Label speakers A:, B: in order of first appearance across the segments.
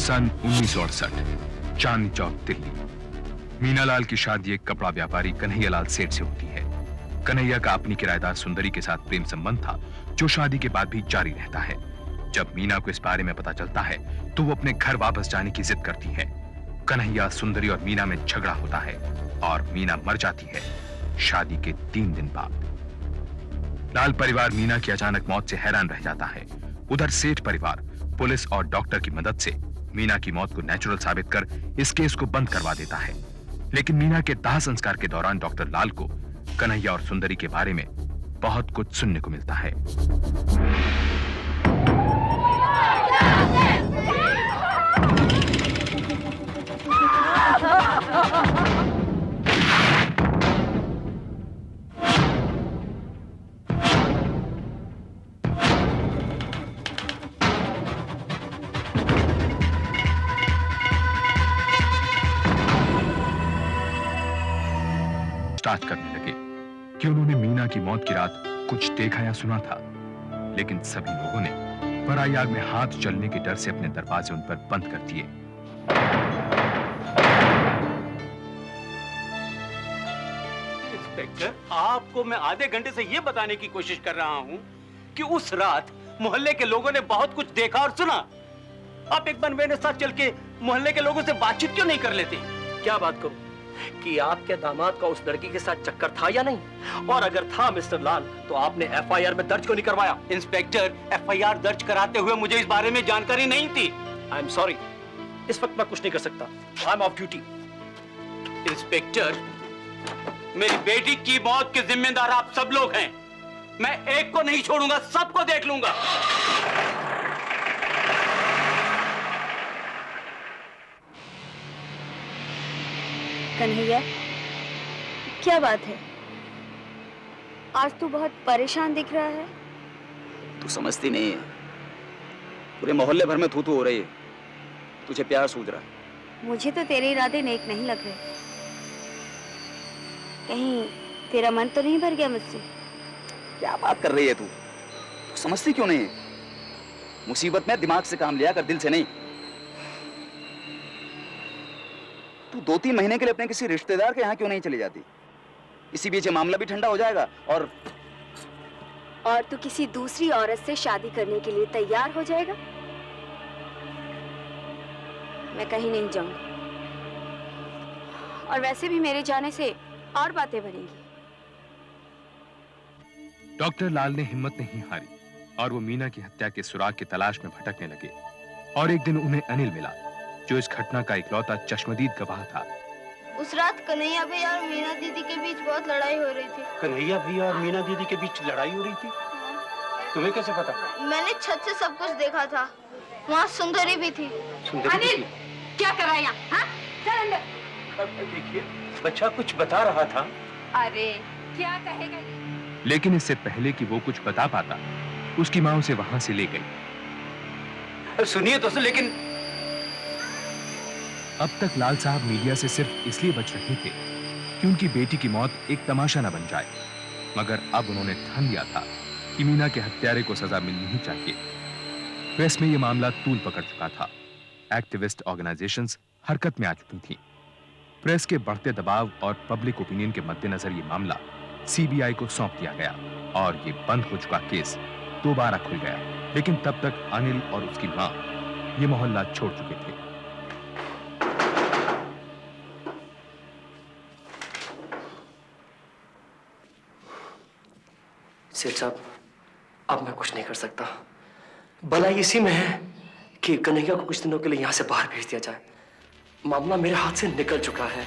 A: सन 1968, चांदनी चौक, दिल्ली। मीनालाल की शादी एक कपड़ा व्यापारी कन्हैयालाल सेठ से होती है। कन्हैया का अपनी किराएदार सुंदरी के साथ प्रेम संबंध था, जो शादी के बाद भी जारी रहता है। जब मीना को इस बारे में पता चलता है तो वो अपने घर वापस जाने की जिद करती है। कन्हैया, सुंदरी और मीना में झगड़ा होता है और मीना मर जाती है शादी के 3 दिन बाद। लाल परिवार मीना की अचानक मौत से हैरान रह जाता है। उधर सेठ परिवार पुलिस और डॉक्टर की मदद से मीना की मौत को नेचुरल साबित कर इस केस को बंद करवा देता है। लेकिन मीना के दाह संस्कार के दौरान डॉक्टर लाल को कन्हैया और सुंदरी के बारे में बहुत कुछ सुनने को मिलता है। स्टार्ट करने लगे कि उन्होंने मीना की मौत की रात कुछ देखा या सुना था, लेकिन सभी लोगों ने पराई आग में हाथ जलने के डर से अपने दरवाजे उन पर बंद कर दिए।
B: इंस्पेक्टर, आपको मैं आधे घंटे से यह बताने की कोशिश कर रहा हूं कि उस रात मोहल्ले के लोगों ने बहुत कुछ देखा और सुना। आप एक बार मेरे साथ चल के मोहल्ले के लोगों से बातचीत क्यों नहीं कर लेते?
C: क्या बात करूं कि आपके दामाद का उस लड़की के साथ चक्कर था या नहीं, और अगर था मिस्टर लाल तो आपने एफआईआर में दर्ज क्यों नहीं करवाया?
B: इंस्पेक्टर, एफआईआर दर्ज कराते हुए मुझे इस बारे में जानकारी नहीं थी।
C: आई एम सॉरी, इस वक्त मैं कुछ नहीं कर सकता। I am of duty.
B: Inspector, मेरी बेटी की मौत के जिम्मेदार आप सब लोग हैं। मैं एक को नहीं छोड़ूंगा, सबको देख लूंगा।
D: कन्हैया, क्या बात है? आज तू बहुत परेशान दिख रहा है।
E: तू समझती नहीं है, पूरे मोहल्ले भर में थू-थू हो रही है। तुझे प्यार सूझ रहा है।
D: मुझे तो तेरे इरादे नेक नहीं लग रहे। कहीं तेरा मन तो नहीं भर गया मुझसे?
E: क्या बात कर रही है तू समझती क्यों नहीं है? मुसीबत में दिमाग से काम लिया कर, दिल से नहीं। तू 2-3 महीने के लिए अपने किसी रिश्तेदार के यहाँ क्यों नहीं चली जाती? इसी बीच ये मामला भी ठंडा हो जाएगा और
D: तू किसी दूसरी औरत से शादी करने के लिए तैयार हो जाएगा? मैं कहीं नहीं जाऊंगी, और वैसे भी मेरे जाने से और बातें बढ़ेंगी।
A: डॉक्टर लाल ने हिम्मत नहीं हारी और वो मीना की हत्या के सुराग की तलाश में भटकने लगे। और एक दिन उन्हें अनिल मिला, जो इस घटना का इकलौता चश्मदीद गवाह था।
F: उस रात कन्हैया भैया और मीना दीदी के बीच बहुत लड़ाई हो रही थी।
B: कन्हैया भैया और मीना दीदी के बीच लड़ाई हो रही थी? तुम्हें कैसे पता?
F: मैंने छत से सब कुछ देखा था। वहाँ सुंदरी भी थी।
B: अनिल,
D: क्या कर रहा है यहाँ? चल अंदर।
B: देखिए, बच्चा कुछ बता रहा था।
D: अरे क्या कहेगा?
A: लेकिन इससे पहले कि वो कुछ बता पाता, उसकी मां उसे वहां से ले गई।
B: सुनिए तो, लेकिन
A: अब तक लाल साहब मीडिया से सिर्फ इसलिए बच रहे थे कि उनकी बेटी की मौत एक तमाशा न बन जाए, मगर अब उन्होंने ठान लिया था कि मीना के हत्यारे को सजा मिलनी ही चाहिए। प्रेस में यह मामला तूल पकड़ चुका था। एक्टिविस्ट ऑर्गेनाइजेशंस हरकत में आ चुकी थीं। प्रेस के बढ़ते दबाव और पब्लिक ओपिनियन के मद्देनजर यह मामला सीबीआई को सौंप दिया गया और ये बंद हो चुका केस दोबारा खुल गया। लेकिन तब तक अनिल और उसकी मां ये मोहल्ला छोड़ चुके थे।
C: सेठ साहब, अब मैं कुछ नहीं कर सकता। भलाई इसी में है कि कन्हैया को कुछ दिनों के लिए यहां से बाहर भेज दिया जाए। मामला मेरे हाथ से निकल चुका है।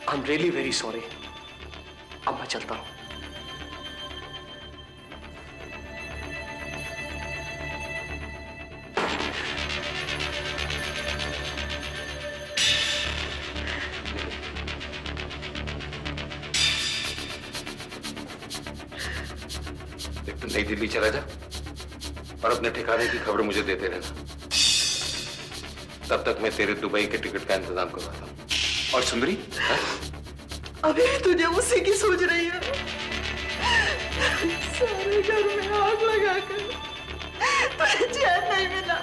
C: I am really very sorry. अब मैं चलता हूं।
G: नई दिल्ली चला जा और अपने ठिकाने की खबर मुझे देते रहना। तब तक मैं तेरे दुबई के टिकट का इंतजाम करवाता हूँ। और सुंदरी,
H: अभी तुझे उसी की सूझ रही है। सारे घर में आग लगाकर तुझे चैन नहीं मिला।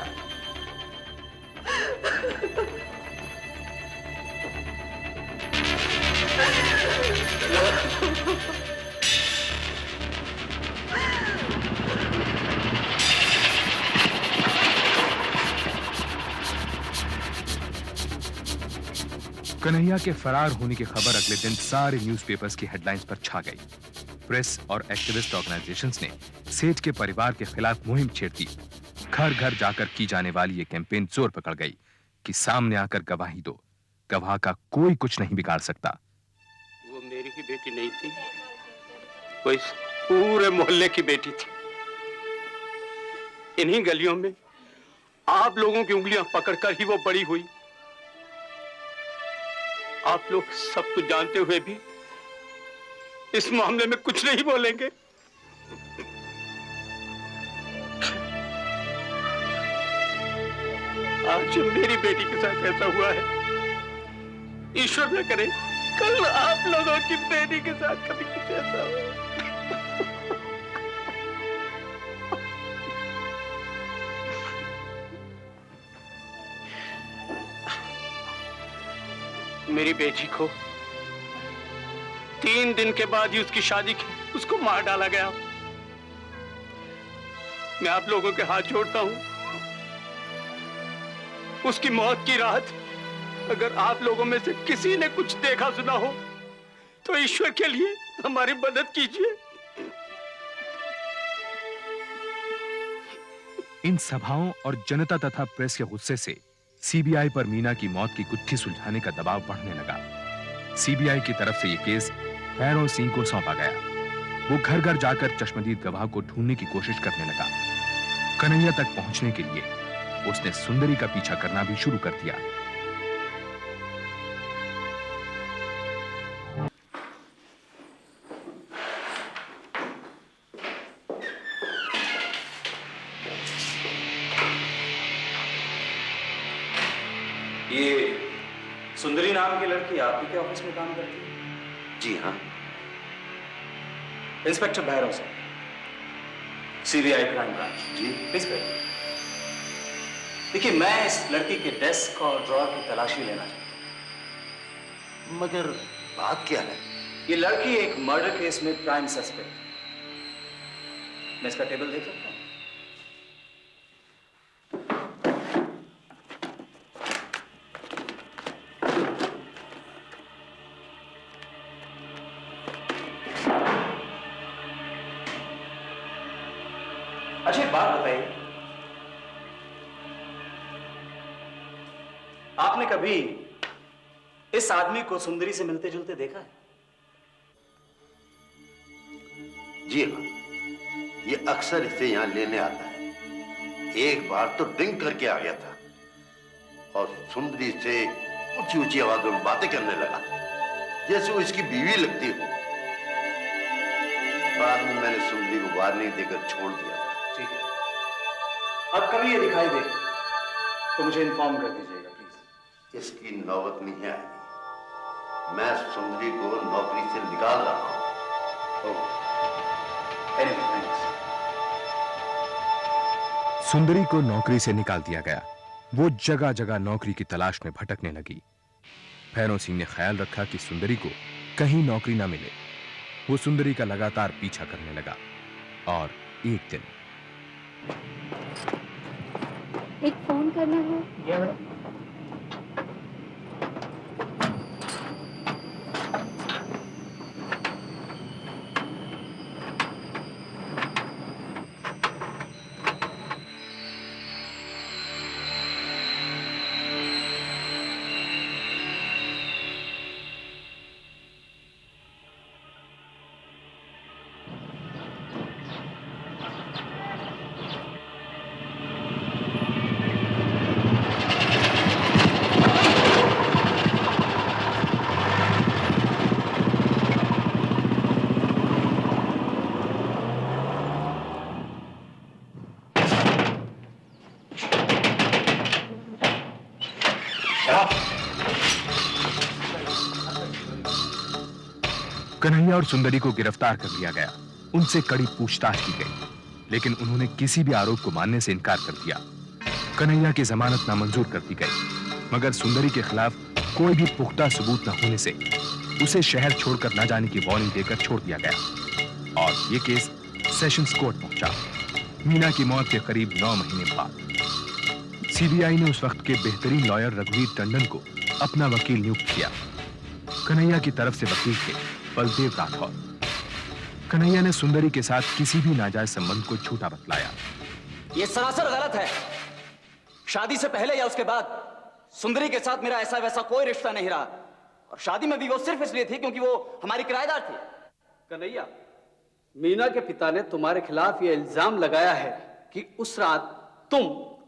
A: कन्हैया के फरार होने की खबर अगले दिन सारे न्यूज़पेपर्स की हेडलाइंस पर छा गई। प्रेस और एक्टिविस्ट ऑर्गेनाइजेशंस ने सेठ के परिवार के खिलाफ मुहिम छेड़ दी। घर घर जाकर की जाने वाली ये कैंपेन जोर पकड़ गई कि सामने आकर गवाही दो, गवाह का कोई कुछ नहीं बिगाड़ सकता।
B: वो मेरी ही बेटी नहीं थी, वो इस पूरे मोहल्ले की बेटी थी। इन्हीं गलियों में आप लोगों की उंगलियां पकड़कर ही वो बड़ी हुई। आप लोग सब कुछ जानते हुए भी इस मामले में कुछ नहीं बोलेंगे। आज मेरी बेटी के साथ ऐसा हुआ है, ईश्वर न करे कल आप लोगों की बेटी के साथ कभी कुछ ऐसा हो। मेरी बेटी को 3 दिन के बाद ही उसकी शादी की उसको मार डाला गया। मैं आप लोगों के हाथ जोड़ता हूं, उसकी मौत की रात अगर आप लोगों में से किसी ने कुछ देखा सुना हो तो ईश्वर के लिए हमारी मदद कीजिए।
A: इन सभाओं और जनता तथा प्रेस के गुस्से से सीबीआई पर मीना की मौत की गुत्थी सुलझाने का दबाव बढ़ने लगा। सीबीआई की तरफ से यह केस भैरव सिंह को सौंपा गया। वो घर घर जाकर चश्मदीद गवाह को ढूंढने की कोशिश करने लगा। कन्हैया तक पहुंचने के लिए उसने सुंदरी का पीछा करना भी शुरू कर दिया।
E: ये सुंदरी नाम की लड़की आप ही के ऑफिस में काम करती है?
G: जी हाँ।
E: Inspector Bhairav Singh, CBI crime branch.
G: जी
E: प्लीज बैठिए। देखिए, मैं इस लड़की के डेस्क और ड्रॉर की तलाशी लेना चाहता हूं।
G: मगर बात क्या है?
E: ये लड़की एक मर्डर केस में प्राइम सस्पेक्ट। मैं इसका टेबल देख सकता हूं? अच्छा, एक बात बताइए, आपने कभी इस आदमी को सुंदरी से मिलते जुलते देखा है?
G: जी हाँ, ये अक्सर इसे यहाँ लेने आता है। एक बार तो ड्रिंक करके आ गया था और सुंदरी से ऊंची ऊंची आवाजों में बातें करने लगा जैसे वो इसकी बीवी लगती हो। बाद में मैंने सुंदरी को वार्निंग देकर छोड़ दिया।
E: ठीक है, अब कभी ये दिखाई दे तो मुझे इन्फॉर्म कर दीजिएगा प्लीज।
G: इसकी नौबत नहीं आएगी। मैं सुंदरी को नौकरी से निकाल रहा हूं।
E: Anyway, thanks.
A: सुंदरी को नौकरी से निकाल दिया गया। वो जगह जगह नौकरी की तलाश में भटकने लगी। भैरव सिंह ने ख्याल रखा कि सुंदरी को कहीं नौकरी ना मिले। वो सुंदरी का लगातार पीछा करने लगा और एक दिन
D: एक फोन करना है।
A: कन्हैया और सुंदरी को गिरफ्तार कर लिया गया। उनसे कड़ी पूछताछ की गई, लेकिन उन्होंने किसी भी आरोप को मानने से इनकार कर दिया। कन्हैया की जमानत नामंजूर कर दी गई। मगर सुंदरी के खिलाफ कोई भी पुख्ता सबूत न होने से उसे शहर छोड़कर न जाने की वार्निंग देकर छोड़ दिया गया और ये केस सेशंस कोर्ट पहुंचा। मीना की मौत के करीब 9 महीने बाद सीबीआई ने उस वक्त के बेहतरीन लॉयर रघुवीर टंडन को अपना वकील नियुक्त किया। कन्हैया की तरफ से वकील थे बलदेव राठौर। कन्हैया ने सुंदरी के साथ किसी भी नाजायज संबंध को झूठा बतलाया।
E: ये सरासर गलत है। शादी से पहले या उसके बाद सुंदरी के साथ मेरा ऐसा वैसा कोई रिश्ता नहीं रहा और शादी में भी वो सिर्फ इसलिए थी क्योंकि वो हमारी किराएदार थी।
B: कन्हैया, मीना के पिता ने तुम्हारे खिलाफ यह इल्जाम लगाया है कि उस रात तुम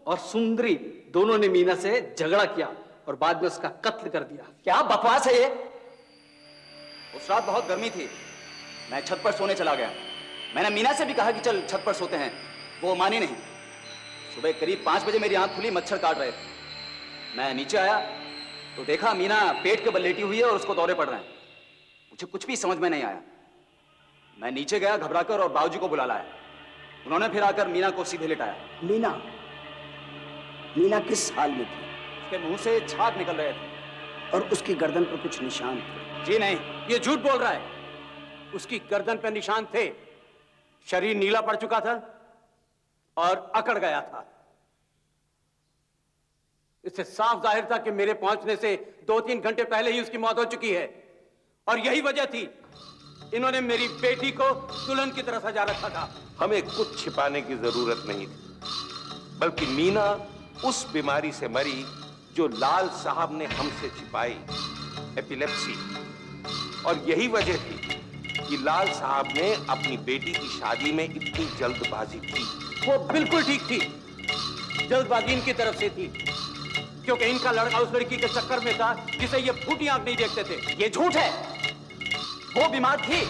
B: और सुंदरी दोनों ने मीना से झगड़ा किया और बाद में उसका कत्ल कर दिया।
E: क्या बकवास है ये? उस रात बहुत गर्मी थी, मैं छत पर सोने चला गया। मैंने मीना से भी कहा कि चल छत पर सोते हैं, वो मानी नहीं। सुबह करीब 5 बजे मेरी आंख खुली, मच्छर काट रहे थे। मैं नीचे आया तो देखा मीना पेट के बल लेटी हुई है और उसको दौरे पड़ रहे हैं। मुझे कुछ भी समझ में नहीं आया। मैं नीचे गया घबराकर और बाबूजी को बुला लाया। उन्होंने फिर आकर मीना को सीधे लिटाया।
I: मीना किस हाल में थी?
E: उसके मुंह से झाग निकल रहे थे।
I: और उसकी गर्दन पर कुछ निशान थे?
E: जी नहीं।
B: ये झूठ बोल रहा है। उसकी गर्दन पे निशान थे, शरीर नीला पड़ चुका था और अकड़ गया था। इससे साफ जाहिर था कि मेरे पहुंचने से 2-3 घंटे पहले ही उसकी मौत हो चुकी है और यही वजह थी इन्होंने मेरी बेटी को दुल्हन की तरह सजा रखा था।
J: हमें कुछ छिपाने की जरूरत नहीं थी, बल्कि मीना उस बीमारी से मरी जो लाल साहब ने हमसे छिपाई, एपिलेप्सी। और यही वजह थी कि लाल साहब ने अपनी बेटी की शादी में इतनी जल्दबाजी की।
B: वो बिल्कुल ठीक थी, जल्दबाजी इनकी तरफ से थी क्योंकि इनका लड़का उस लड़की के चक्कर में था जिसे ये फूटी आंख नहीं देखते थे।
E: ये झूठ है। वो बीमार थी।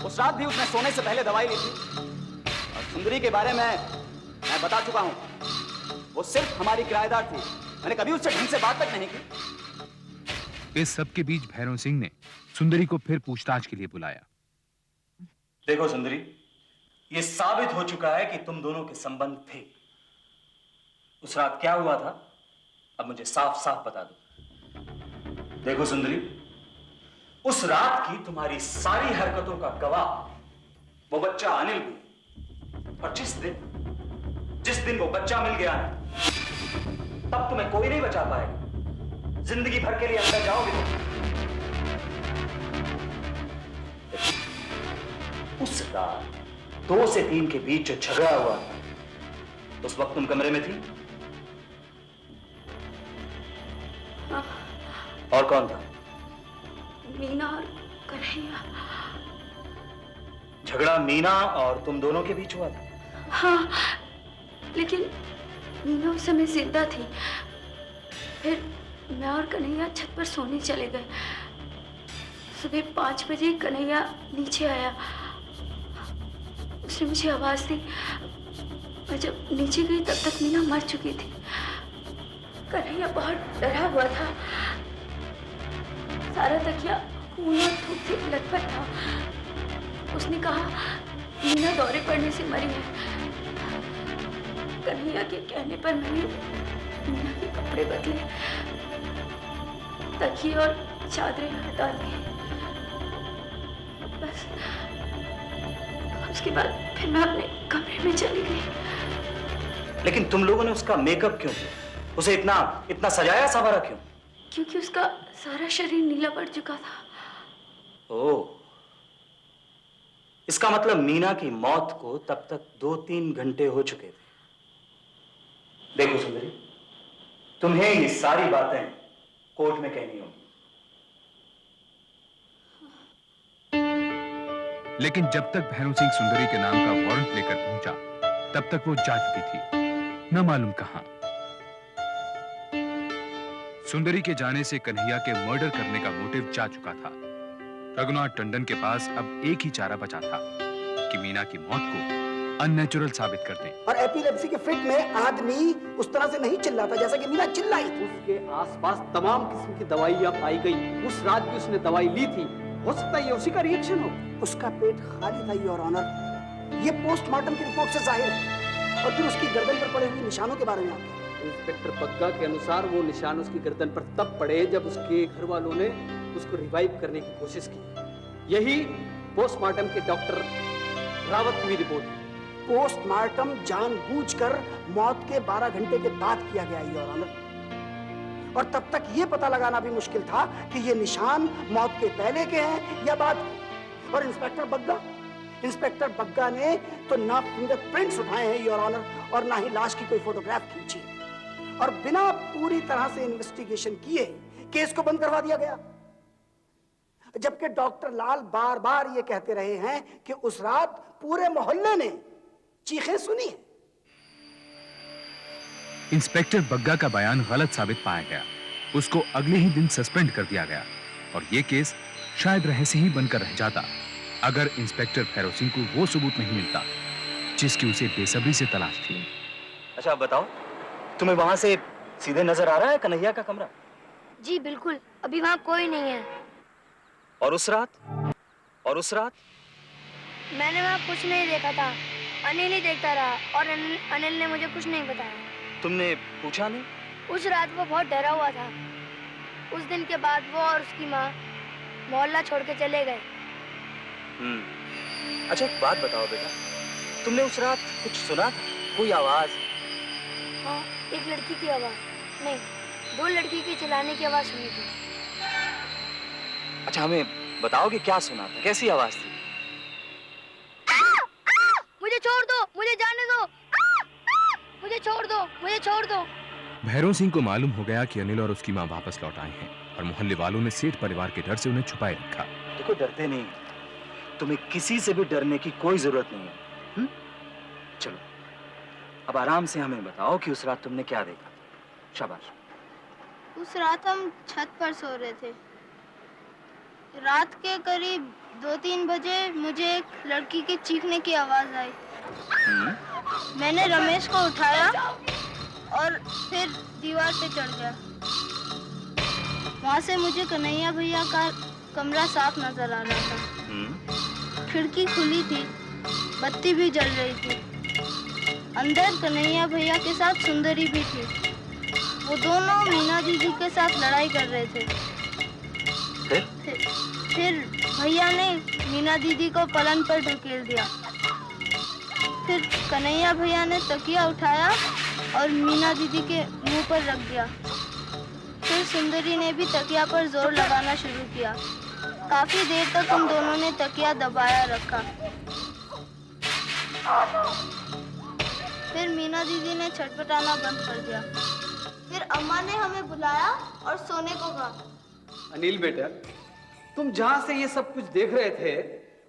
E: उस रात भी उसने सोने से पहले दवाई ली थी। और सुंदरी के बारे में मैं बता चुका हूं, वो सिर्फ हमारी किराएदार थी। मैंने कभी उससे ढंग से बात तक नहीं की।
A: इस सब के बीच भैरव सिंह ने सुंदरी को फिर पूछताछ के लिए बुलाया।
K: देखो सुंदरी, ये साबित हो चुका है कि तुम दोनों के संबंध थे। उस रात क्या हुआ था, अब मुझे साफ साफ बता दो। देखो सुंदरी, उस रात की तुम्हारी सारी हरकतों का गवाह वो बच्चा अनिल भी। और जिस दिन वो बच्चा मिल गया ना, तब तुम्हें कोई नहीं बचा पाएगा। जिंदगी भर के लिए अंदर जाओगे तुम। उस रात 2 से 3 के बीच जो झगड़ा हुआ था, उस वक्त तुम कमरे में थी?
D: हाँ।
K: और कौन था?
D: मीना और कन्हैया।
K: झगड़ा मीना और तुम दोनों के बीच हुआ था?
D: हाँ, लेकिन मीना उस समय जिंदा थी। फिर मैं और कन्हैया छत पर सोने चले गए। सुबह 5 बजे कन्हैया नीचे आया। उसने मुझे आवाज दी। मैं जब नीचे गई तब तक मीना मर चुकी थी। कन्हैया बहुत डरा हुआ था। सारा तकिया खून और थूक से लथपथ था। उसने कहा मीना दौरे पड़ने से मरी है। कन्हैया के कहने पर मैंने मीना के कपड़े बदले, तकिए और चादरें हटा दी। बस उसके बाद फिर मैं अपने कमरे में चली गई।
K: लेकिन तुम लोगों ने उसका मेकअप क्यों किया? उसे इतना सजाया संवारा क्यों?
D: क्योंकि उसका सारा शरीर नीला पड़ चुका था।
K: ओह, इसका मतलब मीना की मौत को तब तक 2-3 घंटे हो चुके थे। देखो सुंदरी, तुम्हें ये सारी बातें कोर्ट में कहनी होगी।
A: लेकिन जब तक भैरव सिंह सुंदरी के नाम का वारंट लेकर पहुंचा, तब तक वो जा चुकी थी, न मालूम कहां। सुंदरी के जाने से कन्हैया के मर्डर करने का मोटिव जा चुका था। रघुनाथ टंडन के पास अब एक ही चारा बचा था कि मीना की मौत को अननेचुरल साबित कर दें।
I: और एपिलेप्सी के फिट में आदमी उस तरह से नहीं चिल्लाता जैसा कि मीना चिल्लाई थी।
B: उसके आसपास तमाम किस्म की दवाइयां पाई गई। उस रात भी उसने दवाई ली थी। हो सकता है ये उसी का रिएक्शन हो।
I: उसका पेट खाली था, योर ऑनर। ये पोस्टमार्टम की रिपोर्ट से जाहिर है। और फिर उसकी गर्दन पर पड़े हुए निशानों के बारे में आप कह रहे हैं।
B: इंस्पेक्टर बग्गा के अनुसार वो निशान उसकी गर्दन पर तब पड़े जब उसके घर वालों ने उसको रिवाइव करने की कोशिश की। यही पोस्टमार्टम के डॉक्टर रावत की रिपोर्ट है।
I: पोस्टमार्टम जानबूझकर मौत के 12 घंटे के बाद किया गया योर ऑनर, और तब तक ये पता लगाना भी मुश्किल था कि ये निशान मौत के पहले के हैं या बाद के। और इंस्पेक्टर बग्गा ने तो ना फिंगरप्रिंट्स उठाए हैं योर ऑनर, और ना ही लाश की कोई फोटोग्राफ खींची, और बिना पूरी तरह से इन्वेस्टिगेशन किए केस को बंद करवा दिया गया। जबकि डॉक्टर लाल बार बार ये कहते रहे हैं कि उस रात पूरे मोहल्ले ने चीखें सुनी है।
A: इंस्पेक्टर बग्गा का बयान गलत साबित पाया गया। उसको अगले ही दिन सस्पेंड कर दिया गया और यह केस शायद रहस्य ही बनकर रह जाता अगर इंस्पेक्टर भैरव सिंह को वो सबूत नहीं मिलता जिसकी उसे बेसब्री से तलाश थी।
K: अच्छा बताओ, तुम्हें वहां से सीधे नजर आ रहा है कन्हैया का कमरा?
F: जी बिल्कुल, अभी वहाँ कोई नहीं है।
K: और उस रात?
F: मैंने वहाँ कुछ नहीं देखा था, अनिल ही देखता रहा और अनिल ने मुझे कुछ नहीं बताया।
K: तुमने पूछा नहीं?
F: उस रात वो बहुत डरा हुआ था। उस दिन के बाद वो और उसकी माँ मोहल्ला छोड़ के चले गए।
K: अच्छा एक बात बताओ बेटा, तुमने उस रात कुछ सुना था? कोई आवाज?
F: हाँ, एक लड़की की आवाज, नहीं 2 लड़की की चिल्लाने की आवाज सुनी थी।
K: अच्छा हमें बताओ कि क्या सुना था, कैसी आवाज थी?
F: मुझे छोड़ दो, मुझे जाने दो, मुझे छोड़ दो।
A: भैरव सिंह को मालूम हो गया कि अनिल और उसकी मां वापस लौट आए हैं और मोहल्ले वालों ने सेठ परिवार के डर से उन्हें छुपाए रखा।
K: देखो डरते नहीं, तुम्हें किसी से भी डरने की कोई जरूरत नहीं है। चलो अब आराम से हमें बताओ कि उस रात तुमने क्या देखा। शाबाश।
F: उस रात हम छत पर सो रहे थे। रात के करीब 2-3 बजे मुझे एक लड़की के चीखने की आवाज आई। मैंने रमेश को उठाया और फिर दीवार पे चढ़ गया। वहाँ से मुझे कन्हैया भैया का कमरा साफ नजर आ रहा था। खिड़की खुली थी, बत्ती भी जल रही थी। अंदर कन्हैया भैया के साथ सुंदरी भी थी। वो दोनों मीना दीदी के साथ लड़ाई कर रहे थे। फिर भैया ने मीना दीदी को पलंग पर ढकेल दिया। फिर कन्हैया भैया ने तकिया उठाया और मीना दीदी के मुंह पर रख दिया। फिर सुंदरी ने भी तकिया पर जोर लगाना शुरू किया। काफी देर तक उन दोनों ने तकिया दबाया रखा। फिर मीना दीदी ने छटपटाना बंद कर दिया। फिर अम्मा ने हमें बुलाया और सोने को कहा।
B: अनिल बेटा, तुम जहां से ये सब कुछ देख रहे थे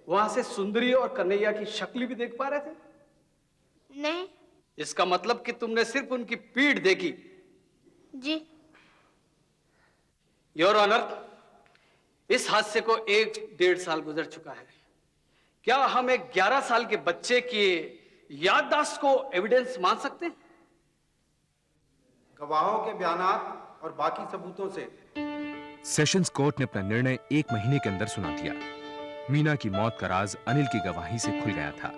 B: वहां से सुंदरी और कन्हैया की शक्ल भी देख पा रहे थे?
F: नहीं।
B: इसका मतलब कि तुमने सिर्फ उनकी पीठ देखी?
F: जी।
B: योर ऑनर, इस हादसे को 1-1.5 साल गुजर चुका है। क्या हम एक 11 साल के बच्चे की याददाश्त को एविडेंस मान सकते हैं?
L: गवाहों के बयानात और बाकी सबूतों से
A: सेशंस कोर्ट ने अपना निर्णय 1 महीने के अंदर सुना दिया। मीना की मौत का राज अनिल की गवाही से खुल गया था।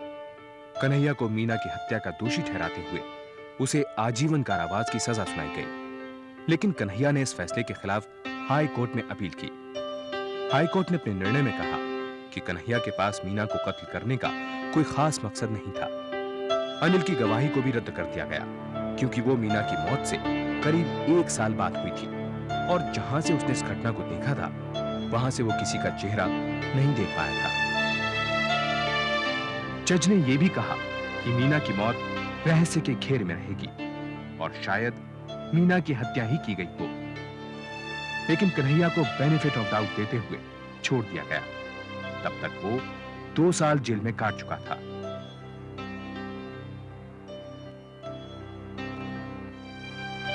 A: कन्हैया को मीना की हत्या का दोषी ठहराते हुए उसे आजीवन कारावास की सजा सुनाई गई। लेकिन कन्हैया ने इस फैसले के खिलाफ हाई कोर्ट में अपील की। हाई कोर्ट ने अपने निर्णय में कहा कि कन्हैया के पास मीना को कत्ल करने का कोई खास मकसद नहीं था। अनिल की गवाही को भी रद्द कर दिया गया क्योंकि वो मीना की मौत से करीब 1 साल बाद हुई थी और जहां से उसने इस घटना को देखा था वहां से वो किसी का चेहरा नहीं देख पाया था। जज ने यह भी कहा कि मीना की मौत रहस्य के घेर में रहेगी और शायद मीना की हत्या ही की गई हो। लेकिन कन्हैया को बेनिफिट ऑफ डाउट देते हुए छोड़ दिया गया। तब तक वो 2 साल जेल में काट चुका था।